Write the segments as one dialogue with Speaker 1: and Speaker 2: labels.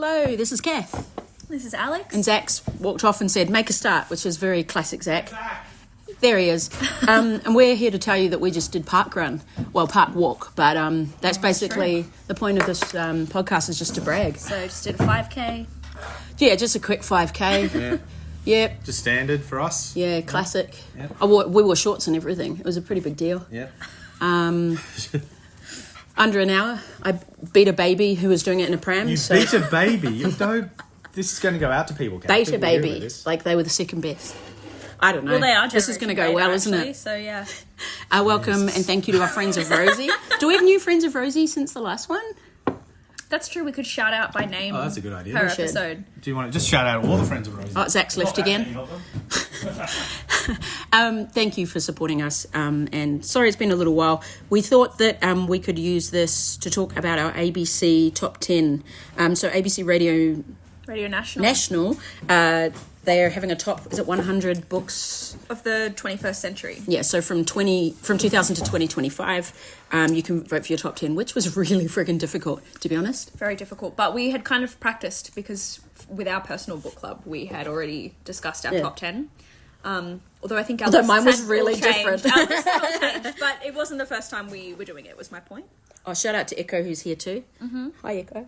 Speaker 1: Hello, this is Cath.
Speaker 2: This is Alex.
Speaker 1: And Zach's walked off and said, make a start, which is very classic Zach. There he is. And we're here to tell you that we just did park run. Well, park walk. But that's basically the point of this podcast is just to brag.
Speaker 2: So just did a 5K.
Speaker 1: Yeah, just a quick 5K.
Speaker 3: Yeah.
Speaker 1: Yep.
Speaker 3: Just standard for us.
Speaker 1: Yeah, classic.
Speaker 3: Yep.
Speaker 1: We wore shorts and everything. It was a pretty big deal.
Speaker 3: Yep.
Speaker 1: Under an hour. I beat a baby who was doing it in a pram.
Speaker 3: You beat a baby. You don't. This is going to go out to people. Cath.
Speaker 1: Beat a
Speaker 3: People hear
Speaker 1: baby.
Speaker 3: this.
Speaker 1: Like they were the second best. I don't know.
Speaker 2: Well, they are.
Speaker 1: This is going to go
Speaker 2: Generation
Speaker 1: well,
Speaker 2: Beta,
Speaker 1: isn't
Speaker 2: actually,
Speaker 1: it?
Speaker 2: So yeah.
Speaker 1: Welcome and thank you to our friends of Rosie. Do we have new friends of Rosie since the last one?
Speaker 2: That's true. We could shout out by name.
Speaker 3: Oh, that's a good idea.
Speaker 2: Per
Speaker 1: We should.
Speaker 2: episode.
Speaker 3: Do you want to just shout out all the friends of Rosie?
Speaker 1: Oh, Zach's left
Speaker 3: Not that
Speaker 1: again.
Speaker 3: many of them.
Speaker 1: Thank you for supporting us. And sorry, it's been a little while. We thought that we could use this to talk about our ABC top 10. So ABC Radio
Speaker 2: National.
Speaker 1: They are having a top, is it 100 books?
Speaker 2: Of the 21st century.
Speaker 1: Yeah, so from 2000 to 2025, you can vote for your top 10, which was really friggin' difficult, to be honest.
Speaker 2: Very difficult. But we had kind of practiced because with our personal book club, we had already discussed our top 10. Although I think our lists
Speaker 1: mine was
Speaker 2: had
Speaker 1: really
Speaker 2: all changed.
Speaker 1: different.
Speaker 2: Our lists had all changed, but it wasn't the first time we were doing it, was my point.
Speaker 1: Oh, shout out to Echo, who's here too. Mm-hmm. Hi, Echo.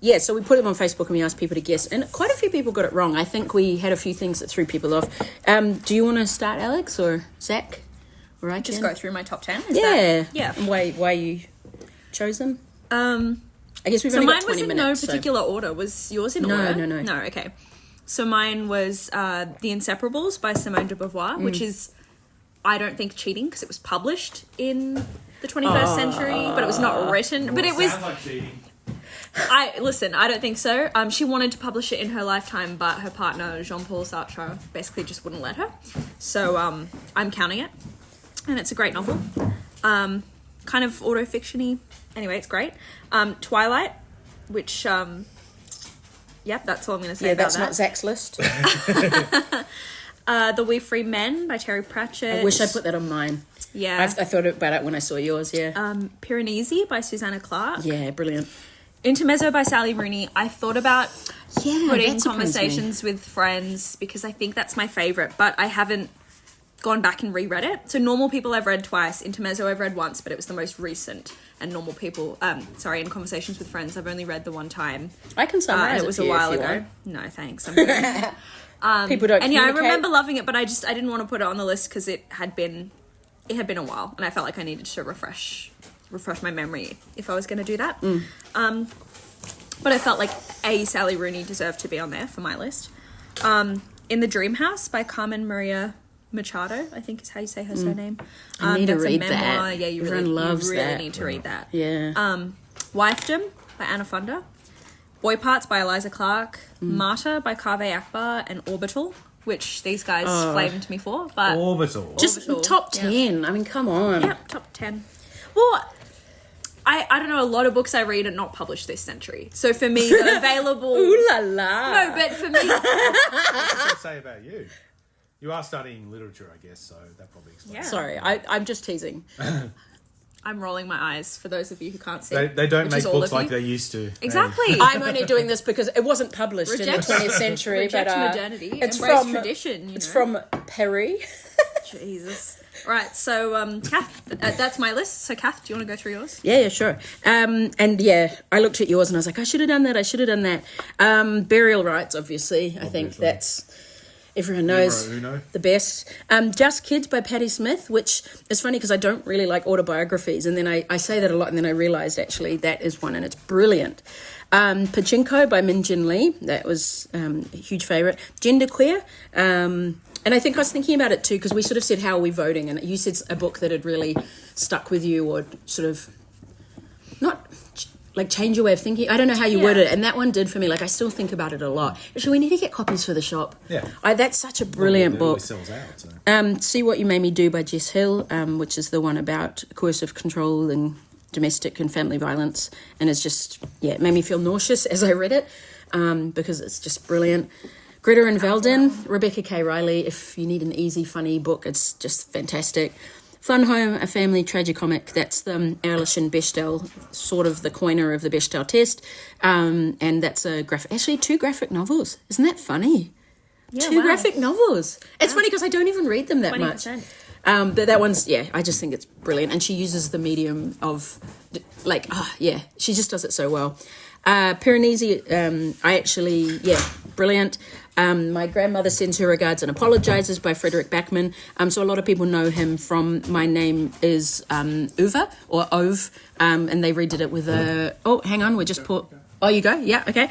Speaker 1: Yeah, so we put them on Facebook and we asked people to guess, and quite a few people got it wrong. I think we had a few things that threw people off. Do you want to start, Alex, or Zach? Or I
Speaker 2: Just
Speaker 1: can?
Speaker 2: go through my top 10?
Speaker 1: Yeah. And why you chose them? I guess we've
Speaker 2: So
Speaker 1: only
Speaker 2: mine
Speaker 1: got
Speaker 2: was
Speaker 1: 20
Speaker 2: in
Speaker 1: minutes.
Speaker 2: no particular order. Was yours in order?
Speaker 1: No.
Speaker 2: No, okay. So mine was The Inseparables by Simone de Beauvoir, which is, I don't think, cheating because it was published in the 21st century, but it was not written. But it was...
Speaker 3: Sounds like cheating.
Speaker 2: I don't think so. She wanted to publish it in her lifetime, but her partner Jean-Paul Sartre basically just wouldn't let her. So I'm counting it, and it's a great novel. Kind of auto-fiction-y. Anyway, it's great. Twilight, which that's all I'm going to say
Speaker 1: Yeah,
Speaker 2: about
Speaker 1: that's
Speaker 2: that.
Speaker 1: not Zach's list.
Speaker 2: The We Free Men by Terry Pratchett.
Speaker 1: I wish I put that on mine.
Speaker 2: Yeah.
Speaker 1: I thought about it when I saw yours, yeah.
Speaker 2: Piranesi by Susanna Clarke.
Speaker 1: Yeah, brilliant.
Speaker 2: Intermezzo by Sally Rooney. I thought about
Speaker 1: Yeah,
Speaker 2: putting
Speaker 1: that surprised me.
Speaker 2: Conversations with Friends because I think that's my favourite, but I haven't gone back and reread it. So Normal People I've read twice. Intermezzo I've read once, but it was the most recent. And Normal People, and Conversations with Friends I've only read the one time.
Speaker 1: I can summarize
Speaker 2: It was
Speaker 1: for
Speaker 2: a
Speaker 1: you
Speaker 2: while
Speaker 1: if you
Speaker 2: ago.
Speaker 1: want.
Speaker 2: No, thanks. I'm good.
Speaker 1: People don't
Speaker 2: And yeah, I
Speaker 1: communicate.
Speaker 2: remember loving it, but I didn't want to put it on the list because it had been a while, and I felt like I needed to refresh my memory if I was going to do that. But I felt like Sally Rooney deserved to be on there for my list. In the Dream House by Carmen Maria Machado, I think is how you say her surname.
Speaker 1: I need to
Speaker 2: that's a
Speaker 1: read
Speaker 2: memoir.
Speaker 1: that.
Speaker 2: Yeah, you
Speaker 1: Everyone loves
Speaker 2: really
Speaker 1: that.
Speaker 2: need to read that.
Speaker 1: Yeah.
Speaker 2: Wifedom by Anna Fonda. Boy Parts by Eliza Clark. Martyr by Kaveh Akbar, and Orbital, which these guys flamed me for. But
Speaker 3: Orbital.
Speaker 1: Just
Speaker 2: Orbital,
Speaker 1: top
Speaker 2: yeah.
Speaker 1: 10. I mean, come on.
Speaker 2: Yep, top 10. Well, I don't know, a lot of books I read are not published this century. So for me, the available...
Speaker 1: Ooh la la.
Speaker 2: No, but for me...
Speaker 3: What does that say about you? You are studying literature, I guess, so that probably explains.
Speaker 2: Yeah.
Speaker 1: Sorry, I'm just teasing.
Speaker 2: I'm rolling my eyes for those of you who can't see.
Speaker 3: They don't
Speaker 2: which
Speaker 3: make
Speaker 2: is all
Speaker 3: books
Speaker 2: of
Speaker 3: like
Speaker 2: you.
Speaker 3: they used to.
Speaker 2: Exactly.
Speaker 1: I'm only doing this because it wasn't published
Speaker 2: Reject-
Speaker 1: in the 20th century.
Speaker 2: Reject
Speaker 1: but,
Speaker 2: modernity,
Speaker 1: it's
Speaker 2: embrace
Speaker 1: from
Speaker 2: tradition.
Speaker 1: It's from Perry.
Speaker 2: Jesus. Right, so Cath, that's my list. So Cath, do you want to go through yours?
Speaker 1: Yeah, sure. And yeah, I looked at yours and I was like, I should have done that. Burial rights, obviously. I think that's everyone knows
Speaker 3: Numero uno.
Speaker 1: the best. Just Kids by Patti Smith, which is funny because I don't really like autobiographies, and then I say that a lot, and then I realised actually that is one, and it's brilliant. Pachinko by Min Jin Lee, that was a huge favourite. Genderqueer, and I think I was thinking about it too because we sort of said, how are we voting? And you said a book that had really stuck with you or sort of not like change your way of thinking. I don't know how you worded it, and that one did for me. Like I still think about it a lot. Actually, we need to get copies for the shop.
Speaker 3: Yeah.
Speaker 1: That's such a brilliant
Speaker 3: It
Speaker 1: book.
Speaker 3: always sells out, so.
Speaker 1: See What You Made Me Do by Jess Hill, which is the one about coercive control and domestic and family violence, and it's just it made me feel nauseous as I read it because it's just brilliant. Greta and Veldin, Rebecca K. Riley. If you need an easy, funny book, it's just fantastic. Fun Home, a family tragicomic. That's the Erlich and Bechdel, sort of the coiner of the Bechdel test. And that's actually 2 graphic novels. Isn't that funny?
Speaker 2: Yeah,
Speaker 1: 2
Speaker 2: wow.
Speaker 1: graphic novels. It's funny because I don't even read them that
Speaker 2: 20%.
Speaker 1: much. But that one's, I just think it's brilliant. And she uses the medium of, she just does it so well. Piranesi, brilliant. My grandmother sends her regards and apologizes by Frederick Backman. So a lot of people know him from My Name is Uva or Ove, and they redid it with a. Oh, hang on, we just put. Oh, you go. Yeah, okay.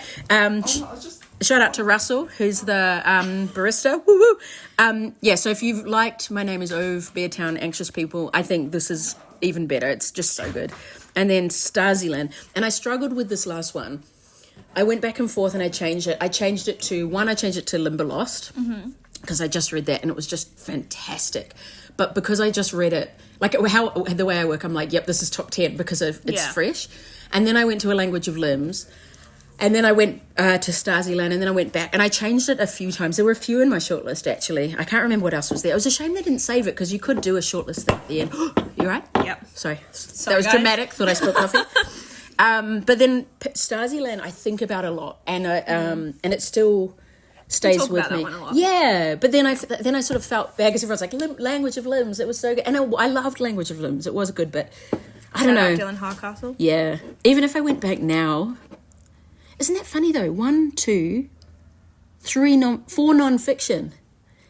Speaker 1: Shout out to Russell, who's the barista. Woo woo. So if you've liked My Name is Ove, Beartown, Anxious People, I think this is even better. It's just so good. And then Stasiland, and I struggled with this last one. I went back and forth and I changed it. I changed it to Limberlost because I just read that and it was just fantastic. But because I just read it, like the way I work, I'm like, yep, this is top 10 because it's fresh. And then I went to A Language of Limbs, and then I went to Stasiland, and then I went back and I changed it a few times. There were a few in my shortlist actually. I can't remember what else was there. It was a shame they didn't save it because you could do a shortlist at the end. You right?
Speaker 2: Yep.
Speaker 1: Sorry, that was guys. Dramatic. Thought I spilled coffee. But then Stasiland, I think about a lot, and it still stays with me. Yeah, but then I sort of felt bad because everyone's like Language of Limbs. It was so good, and I loved Language of Limbs. It was good, but I don't know.
Speaker 2: Dylan Hardcastle.
Speaker 1: Yeah, even if I went back now, isn't that funny though? 1, 2, 3, 4 non-fiction.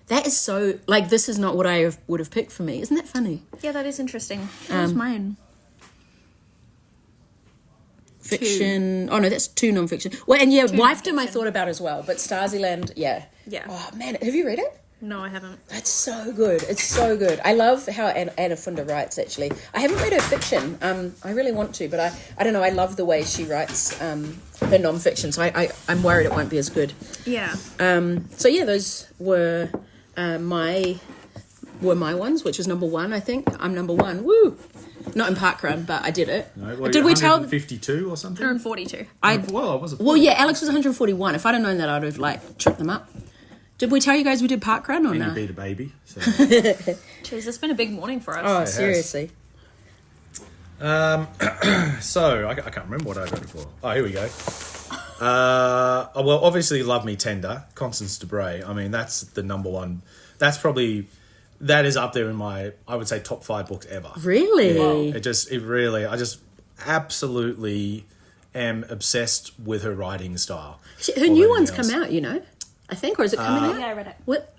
Speaker 1: That is so this is not what I would have picked for me. Isn't that funny?
Speaker 2: Yeah, that is interesting. That was mine.
Speaker 1: Fiction. 2. Oh no, that's 2 non-fiction. Well, and Wifedom I thought about as well, but Stasiland, yeah.
Speaker 2: Oh
Speaker 1: man, have you read it?
Speaker 2: No, I haven't.
Speaker 1: That's so good. It's so good. I love how Anna Funda writes. Actually, I haven't read her fiction. I really want to, but I don't know. I love the way she writes her non-fiction. So I'm worried it won't be as good.
Speaker 2: Yeah.
Speaker 1: Those were my ones, which was number 1. I think I'm number 1. Woo! Not in parkrun, but I did it.
Speaker 3: No, well,
Speaker 1: did we tell
Speaker 3: 152 or something?
Speaker 2: 142.
Speaker 3: I was.
Speaker 1: Alex was 141. If I'd have known that, I'd have tripped them up. Did we tell you guys we did parkrun or
Speaker 3: and
Speaker 1: no?
Speaker 3: you beat a baby. So.
Speaker 2: Jeez, it's been a big morning for us.
Speaker 1: Oh, seriously.
Speaker 3: So I can't remember what I voted for. Oh, here we go. Obviously, Love Me Tender, Constance Debray. I mean, that's the number 1. That is up there in my, I would say, top 5 books ever.
Speaker 1: Really?
Speaker 3: Yeah, I just absolutely am obsessed with her writing style.
Speaker 1: Her new one's come out, I think, or is it coming out?
Speaker 2: Yeah, I read it.
Speaker 1: What?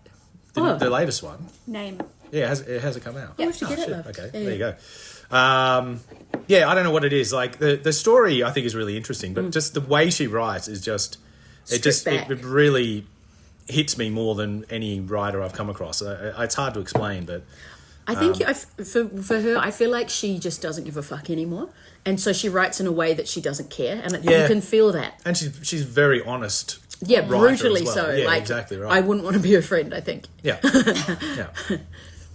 Speaker 3: The latest one.
Speaker 2: Name.
Speaker 3: Yeah, it hasn't come out.
Speaker 1: Yeah, I have to get it, though.
Speaker 3: Okay, there you go. I don't know what it is. Like, the story, I think, is really interesting, but just the way she writes is just... It really hits me more than any writer I've come across. It's hard to explain, but...
Speaker 1: I think for her, I feel like she just doesn't give a fuck anymore. And so she writes in a way that she doesn't care. And you can feel that.
Speaker 3: And she's very honest.
Speaker 1: Yeah, brutally
Speaker 3: well.
Speaker 1: so.
Speaker 3: Yeah, exactly right.
Speaker 1: I wouldn't want to be her friend, I think.
Speaker 3: Yeah. Yeah.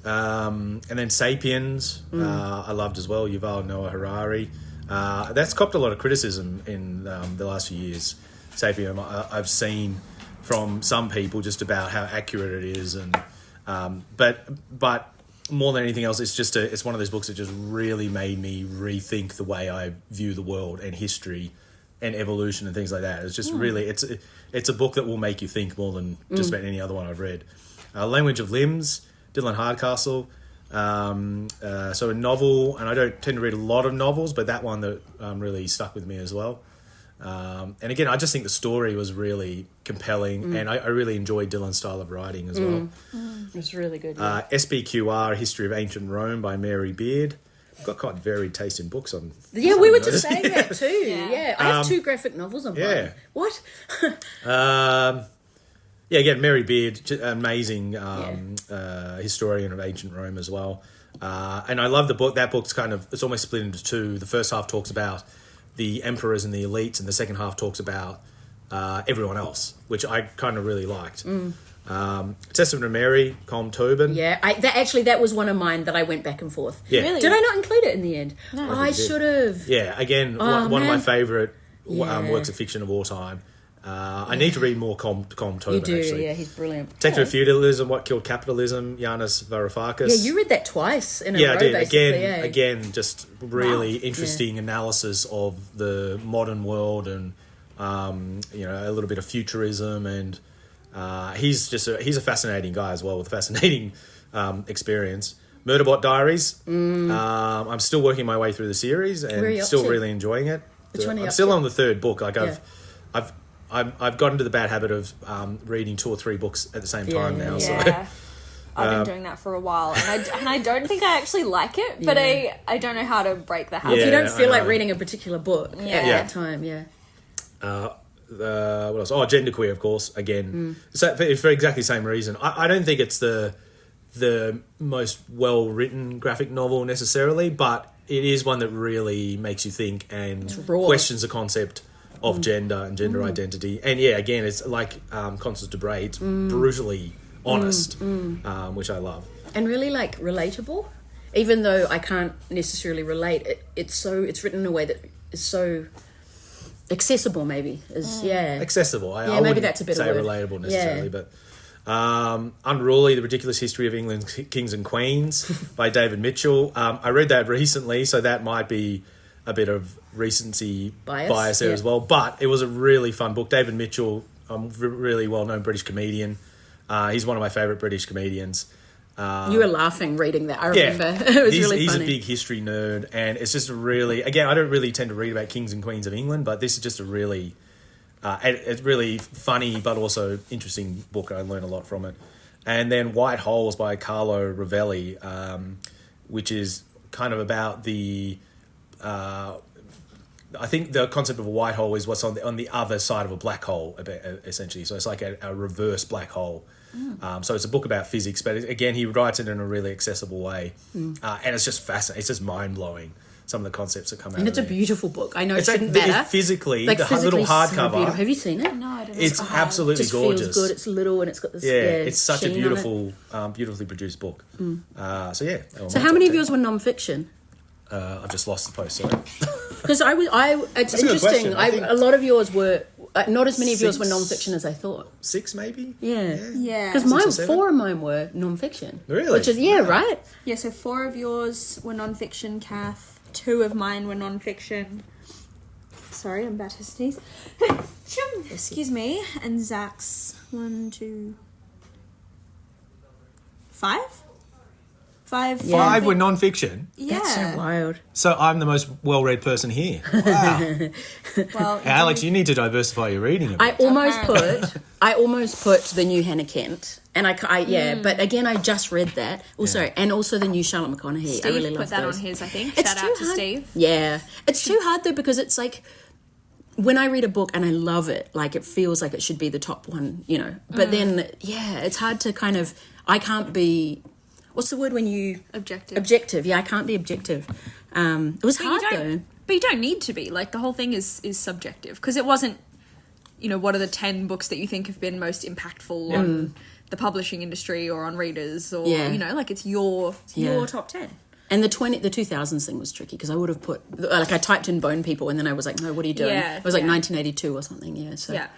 Speaker 3: And then Sapiens, I loved as well. Yuval Noah Harari. That's copped a lot of criticism in the last few years. Sapiens, I've seen from some people just about how accurate it is, and but more than anything else, it's one of those books that just really made me rethink the way I view the world and history and evolution and things like that. It's just really it's a book that will make you think more than just about any other one I've read. Language of Limbs, Dylan Hardcastle. So a novel, and I don't tend to read a lot of novels, but that one that really stuck with me as well. And again, I just think the story was really compelling, and I really enjoyed Dylan's style of writing as well.
Speaker 1: It was really good.
Speaker 3: SBQR, History of Ancient Rome by Mary Beard. I've got quite varied taste in books on.
Speaker 1: Yeah, we were just saying that too. Yeah, I have 2 graphic novels on mine. What?
Speaker 3: Again, Mary Beard, amazing historian of ancient Rome as well. And I love the book. That book's it's almost split into 2. The first half talks about the emperors and the elites, and the second half talks about everyone else, which I kind of really liked. Testament of Mary, Colm Tobin.
Speaker 1: Yeah, that was one of mine that I went back and forth.
Speaker 3: Yeah.
Speaker 2: Really?
Speaker 1: Did I not include it in the end?
Speaker 2: No.
Speaker 1: I should have.
Speaker 3: Yeah, again, one of my favourite works of fiction of all time. I need to read more Colm Tobin,
Speaker 1: You do,
Speaker 3: actually.
Speaker 1: yeah, he's brilliant.
Speaker 3: Detective of Feudalism, What Killed Capitalism, Yanis Varoufakis.
Speaker 1: Yeah, you read that twice in a
Speaker 3: Yeah,
Speaker 1: row,
Speaker 3: I did.
Speaker 1: basically.
Speaker 3: Again, just really interesting analysis of the modern world and, a little bit of futurism. And he's a fascinating guy as well with a fascinating experience. Murderbot Diaries. I'm still working my way through the series and still really enjoying it.
Speaker 1: Which one are you
Speaker 3: I'm
Speaker 1: up
Speaker 3: still
Speaker 1: to?
Speaker 3: on the third book. Like I've gotten into the bad habit of reading 2 or 3 books at the same time now. So.
Speaker 2: Yeah. I've been doing that for a while, and I don't think I actually like it, but I don't know how to break the habit.
Speaker 1: If you don't feel
Speaker 3: I
Speaker 1: like
Speaker 3: know.
Speaker 1: reading a particular book at that time,
Speaker 3: What else? Oh, Genderqueer, of course. Again, so for exactly the same reason. I don't think it's the most well written graphic novel necessarily, but it is one that really makes you think and questions the concept of gender and gender identity. And again, it's like Constance Debray. It's brutally honest, which I love.
Speaker 1: and really like relatable. Even though I can't necessarily relate, it's written in a way that is so accessible. Maybe
Speaker 3: Accessible. I
Speaker 1: maybe
Speaker 3: wouldn't
Speaker 1: that's a better
Speaker 3: say
Speaker 1: word.
Speaker 3: relatable necessarily, but Unruly: The Ridiculous History of England's Kings and Queens by David Mitchell. I read that recently, so that might be a bit of recency bias there as well. But it was a really fun book. David Mitchell, really well-known British comedian. He's one of my favourite British comedians.
Speaker 1: You were laughing reading that. I remember it was really
Speaker 3: he's
Speaker 1: funny.
Speaker 3: a big history nerd, and it's just a really, again, I don't really tend to read about kings and queens of England, but this is just a really it's really funny but also interesting book. I learned a lot from it. And then White Holes by Carlo Rovelli, which is kind of about the I think the concept of a white hole is what's on the other side of a black hole, essentially. So it's like a reverse black hole. So it's a book about physics, but again, he writes it in a really accessible way, and it's just fascinating. It's just mind blowing. Some of the concepts that come out.
Speaker 1: And it's
Speaker 3: of
Speaker 1: a
Speaker 3: there.
Speaker 1: beautiful book. I know it
Speaker 3: It's
Speaker 1: shouldn't
Speaker 3: like,
Speaker 1: matter.
Speaker 3: physically,
Speaker 1: Like
Speaker 3: the
Speaker 1: physically
Speaker 3: little
Speaker 1: so
Speaker 3: hardcover.
Speaker 1: beautiful. Have you seen it?
Speaker 2: No, I don't know.
Speaker 3: It's absolutely
Speaker 1: It just
Speaker 3: gorgeous.
Speaker 1: feels good. It's little and it's got this.
Speaker 3: It's such a
Speaker 1: sheen on it.
Speaker 3: beautiful, beautifully produced book.
Speaker 1: So how many of yours were non-fiction?
Speaker 3: I've just lost the post. Sorry.
Speaker 1: Because it's
Speaker 3: That's a good
Speaker 1: interesting.
Speaker 3: question. I think-
Speaker 1: A lot of yours were not as many of yours were non-fiction as I thought.
Speaker 3: 6 maybe.
Speaker 1: Yeah.
Speaker 2: Yeah.
Speaker 1: Because
Speaker 3: 6 or 7?
Speaker 1: 4 of mine were non-fiction.
Speaker 3: Really?
Speaker 1: Which is right.
Speaker 2: Yeah, so 4 of yours were non-fiction, Cath. 2 of mine were non-fiction. Sorry, I'm about to sneeze. Excuse me. And Zach's 1, 2, 5? 5.
Speaker 3: 5 were non-fiction.
Speaker 2: Yeah.
Speaker 1: That's so wild.
Speaker 3: So I'm the most well-read person here. Wow.
Speaker 2: Well,
Speaker 3: Alex, you need to diversify your reading a bit.
Speaker 1: I almost put the new Hannah Kent, and but again, I just read that. Also, and also the new Charlotte McConaughey.
Speaker 2: Steve
Speaker 1: I really
Speaker 2: put
Speaker 1: love
Speaker 2: that
Speaker 1: those.
Speaker 2: on his, I think.
Speaker 1: It's
Speaker 2: Shout
Speaker 1: too
Speaker 2: out to
Speaker 1: hard.
Speaker 2: Steve.
Speaker 1: Yeah, it's too hard though because it's like when I read a book and I love it, like it feels like it should be the top one, But then, it's hard to kind of. I can't be. What's the word when you
Speaker 2: Objective.
Speaker 1: objective? Yeah, I can't be objective. It was hard though.
Speaker 2: But you don't need to be. Like, the whole thing is subjective. Because it wasn't, what are the 10 books that you think have been most impactful on the publishing industry or on readers or, like it's your top 10.
Speaker 1: And the 2000s thing was tricky because I would have put I typed in Bone People and then I was like, no, what are you doing?
Speaker 2: Yeah,
Speaker 1: it was like 1982 or something. Yeah, so
Speaker 2: Yeah.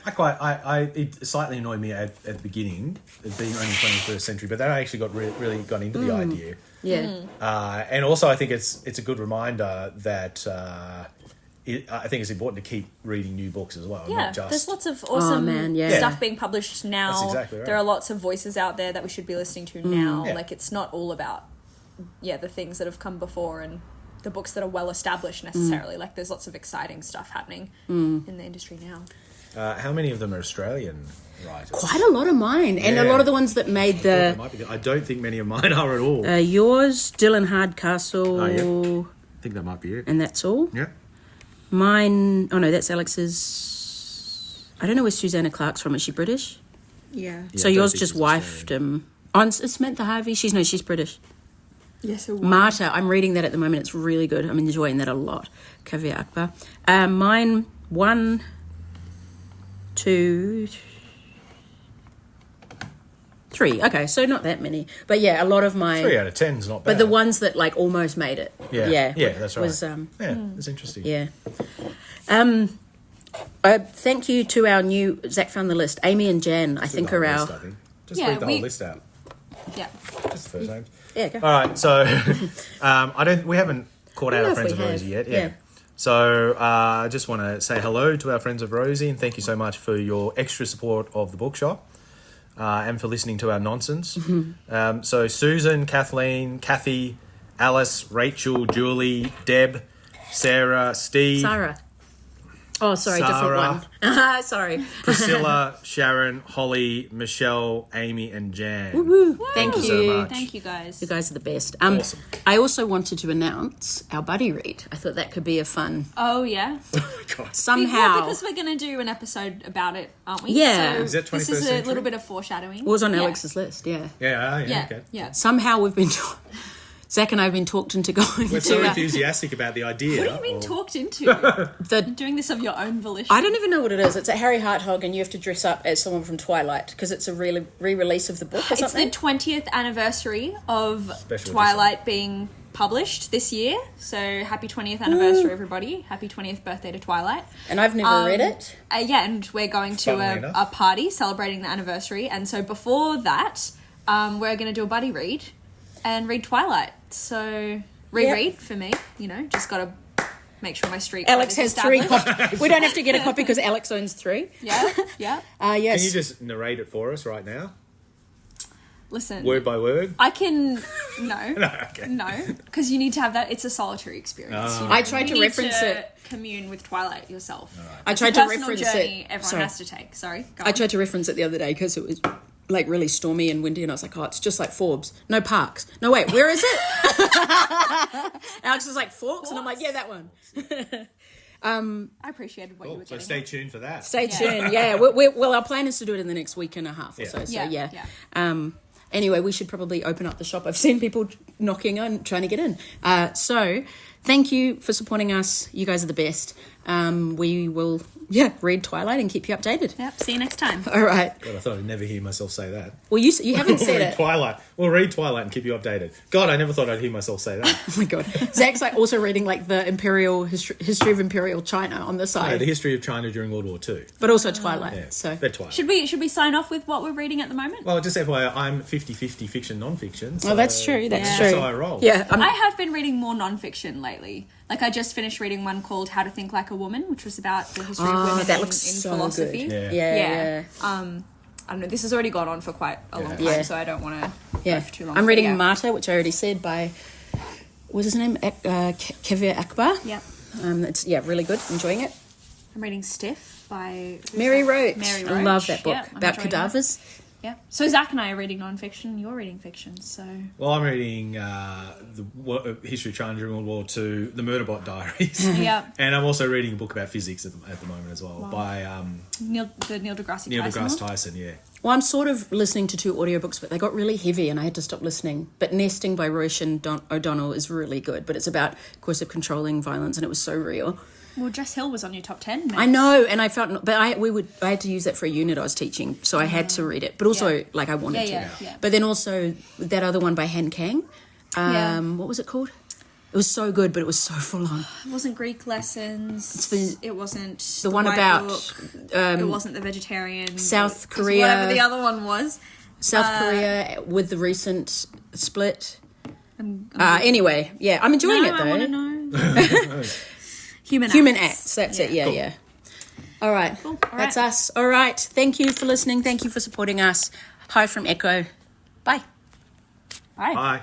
Speaker 3: It slightly annoyed me at the beginning, it being only 21st century, but then I actually really got into the idea.
Speaker 1: yeah.
Speaker 3: And also I think it's a good reminder that I think it's important to keep reading new books as well.
Speaker 2: Yeah,
Speaker 3: not just...
Speaker 2: there's lots of awesome
Speaker 1: yeah.
Speaker 2: stuff being published now.
Speaker 3: That's exactly right.
Speaker 2: There are lots of voices out there that we should be listening to now.
Speaker 3: Yeah.
Speaker 2: Like, it's not all about the things that have come before and the books that are well established necessarily. Like, there's lots of exciting stuff happening in the industry now.
Speaker 3: how many of them are Australian writers?
Speaker 1: Quite a lot of mine, and a lot of the ones that made
Speaker 3: I don't think many of mine are at all.
Speaker 1: yours, Dylan Hardcastle,
Speaker 3: I think that might be it.
Speaker 1: and that's all.
Speaker 3: Yeah.
Speaker 1: Mine, no, that's Alex's. I don't know where Susanna Clark's from. Is she British?
Speaker 2: Yeah.
Speaker 1: So
Speaker 3: I don't
Speaker 1: yours
Speaker 3: think
Speaker 1: just
Speaker 3: she's
Speaker 1: wifed him. Oh, and Samantha Harvey. She's British.
Speaker 2: Yes, so
Speaker 1: Marta, I'm reading that at the moment. It's really good. I'm enjoying that a lot. Caveat Akbar. Mine, 1, 2, 3. Okay, so not that many. But yeah, a lot of my...
Speaker 3: 3 out of 10 is not bad.
Speaker 1: But the ones that like almost made it.
Speaker 3: Yeah, that's right.
Speaker 1: Was,
Speaker 3: That's interesting.
Speaker 1: yeah. Thank you to our new, Zach found the list, Amy and Jan, I think are our...
Speaker 3: Just
Speaker 2: Yeah,
Speaker 3: read the whole list out.
Speaker 2: Yeah.
Speaker 3: Just the first names.
Speaker 1: Yeah, go.
Speaker 3: All right, so we haven't caught out our friends of Rosie yet. Yeah. So I just want to say hello to our friends of Rosie and thank you so much for your extra support of the bookshop and for listening to our nonsense. So Susan, Kathleen, Kathy, Alice, Rachel, Julie, Deb, Sarah, Steve.
Speaker 1: Sarah. Oh, sorry,
Speaker 3: Sarah.
Speaker 1: different one. Sorry.
Speaker 3: Priscilla, Sharon, Holly, Michelle, Amy, and Jan.
Speaker 1: Woo-woo.
Speaker 3: Thank you so much.
Speaker 2: Thank you, guys.
Speaker 1: You guys are the best.
Speaker 3: Awesome.
Speaker 1: I also wanted to announce our buddy read. I thought that could be a fun...
Speaker 2: Oh, yeah.
Speaker 3: God.
Speaker 1: Somehow...
Speaker 2: Because we're going to do an episode about it, aren't we?
Speaker 1: Yeah.
Speaker 2: So
Speaker 3: Is that 21st
Speaker 2: this is a
Speaker 3: century?
Speaker 2: little bit of foreshadowing.
Speaker 1: It was on Alex's list, yeah.
Speaker 2: Yeah,
Speaker 3: Okay.
Speaker 2: yeah.
Speaker 1: Somehow we've been... Zach and I have been talked into going
Speaker 3: We're
Speaker 1: to...
Speaker 3: so enthusiastic about the idea.
Speaker 2: What do you mean talked into? You're doing this of your own volition.
Speaker 1: I don't even know what it is. It's at Harry Harthog and you have to dress up as someone from Twilight because it's a re-release of the book or
Speaker 2: It's
Speaker 1: something.
Speaker 2: the 20th anniversary of
Speaker 3: Special
Speaker 2: Twilight being published this year. So happy 20th anniversary, everybody. Happy 20th birthday to Twilight.
Speaker 1: And I've never read it.
Speaker 2: Yeah, and we're going to
Speaker 3: Funnily
Speaker 2: a
Speaker 3: enough.
Speaker 2: party celebrating the anniversary. And so before that, we're going to do a buddy read and read Twilight. So reread for me, just got to make sure my street
Speaker 1: Alex
Speaker 2: cred is
Speaker 1: has 3
Speaker 2: established.
Speaker 1: copies. We don't have to get a copy because Alex owns 3.
Speaker 2: Yeah.
Speaker 1: Yes.
Speaker 3: Can you just narrate it for us right now?
Speaker 2: Listen.
Speaker 3: Word by word?
Speaker 2: I can... No.
Speaker 3: Okay.
Speaker 2: No. Because you need to have that... It's a solitary experience.
Speaker 1: I tried
Speaker 2: You
Speaker 1: to
Speaker 2: need
Speaker 1: reference
Speaker 2: to
Speaker 1: it.
Speaker 2: commune with Twilight yourself.
Speaker 1: I
Speaker 2: It's
Speaker 1: tried
Speaker 2: a
Speaker 1: to
Speaker 2: personal
Speaker 1: reference
Speaker 2: journey
Speaker 1: it.
Speaker 2: everyone
Speaker 1: Sorry.
Speaker 2: has to take. Sorry. Go
Speaker 1: I
Speaker 2: on.
Speaker 1: tried to reference it the other day because it was like really stormy and windy and I was like, oh, it's just like Forbes. No parks. No, wait, where is it? Alex was like, Forks? And I'm like, yeah, that one.
Speaker 2: I appreciated what you were
Speaker 3: So
Speaker 2: getting
Speaker 3: stay
Speaker 2: at.
Speaker 3: tuned for that.
Speaker 1: Stay tuned. Yeah. Well, our plan is to do it in the next week and a half or so. So,
Speaker 2: Yeah.
Speaker 1: Anyway, we should probably open up the shop. I've seen people knocking on, trying to get in. So thank you for supporting us. You guys are the best. We will, read Twilight and keep you updated.
Speaker 2: Yep. See you next time.
Speaker 1: All right.
Speaker 3: God, I thought I'd never hear myself say that.
Speaker 1: Well, you haven't said
Speaker 3: read
Speaker 1: it.
Speaker 3: Twilight. We'll read Twilight and keep you updated. God, I never thought I'd hear myself say that.
Speaker 1: Oh my god, Zach's like also reading like the Imperial history of Imperial China on the
Speaker 3: No,
Speaker 1: side,
Speaker 3: the history of China during World War II.
Speaker 1: but also Twilight.
Speaker 3: Yeah,
Speaker 1: So
Speaker 3: they're Twilight.
Speaker 2: Should we sign off with what we're reading at the moment?
Speaker 3: Well, just FYI, I'm 50-50 fiction, non-fiction. So
Speaker 1: that's true. That's
Speaker 2: Yeah.
Speaker 1: true.
Speaker 3: how I roll.
Speaker 1: Yeah,
Speaker 2: I have been reading more non-fiction lately. Like I just finished reading one called How to Think Like a Woman, which was about the history of women
Speaker 1: that
Speaker 2: in
Speaker 1: looks so
Speaker 2: philosophy.
Speaker 1: good.
Speaker 3: Yeah.
Speaker 1: Yeah.
Speaker 2: I don't know. This has already gone on for quite a long time,
Speaker 1: Yeah.
Speaker 2: so I don't want to
Speaker 1: Yeah.
Speaker 2: go for too long.
Speaker 1: I'm
Speaker 2: but
Speaker 1: reading
Speaker 2: yeah.
Speaker 1: Marta, which I already said by what's his name, Kevir Akbar.
Speaker 2: Yeah.
Speaker 1: It's really good. Enjoying it.
Speaker 2: I'm reading Stiff by
Speaker 1: Mary Roach.
Speaker 2: Mary
Speaker 1: I
Speaker 2: Roach.
Speaker 1: love that book
Speaker 2: Yeah, I'm
Speaker 1: about
Speaker 2: enjoying
Speaker 1: cadavers.
Speaker 2: Yeah. So Zach and I are reading non-fiction. You're reading fiction. So
Speaker 3: Well, I'm reading the history of China during World War II, the Murderbot Diaries.
Speaker 2: yeah,
Speaker 3: And I'm also reading a book about physics at the moment as well by
Speaker 2: Neil deGrasse
Speaker 3: Neil
Speaker 2: Tyson.
Speaker 3: deGrasse Tyson, yeah.
Speaker 1: Well, I'm sort of listening to 2 audiobooks, but they got really heavy and I had to stop listening. But Nesting by Roshan O'Donnell is really good, but it's about coercive controlling violence and it was so real.
Speaker 2: Well, Jess Hill was on your top 10.
Speaker 1: I know, and I felt, but I had to use that for a unit I was teaching, so I had to read it. But also, I wanted to.
Speaker 2: Yeah.
Speaker 1: But then also that other one by Han Kang. What was it called? It was so good, but it was so full on.
Speaker 2: It wasn't Greek lessons. It wasn't
Speaker 1: The one
Speaker 2: White
Speaker 1: about
Speaker 2: Book. It wasn't the vegetarian.
Speaker 1: South
Speaker 2: It was
Speaker 1: Korea.
Speaker 2: Whatever the other one was.
Speaker 1: South Korea with the recent split. Anyway, yeah, I'm enjoying it though.
Speaker 2: I want to know.
Speaker 1: Human Acts. That's it. Yeah. All right.
Speaker 2: Cool. All
Speaker 1: That's
Speaker 2: right.
Speaker 1: us. All right. Thank you for listening. Thank you for supporting us. Hi from Echo. Bye.
Speaker 2: Bye.
Speaker 3: Bye.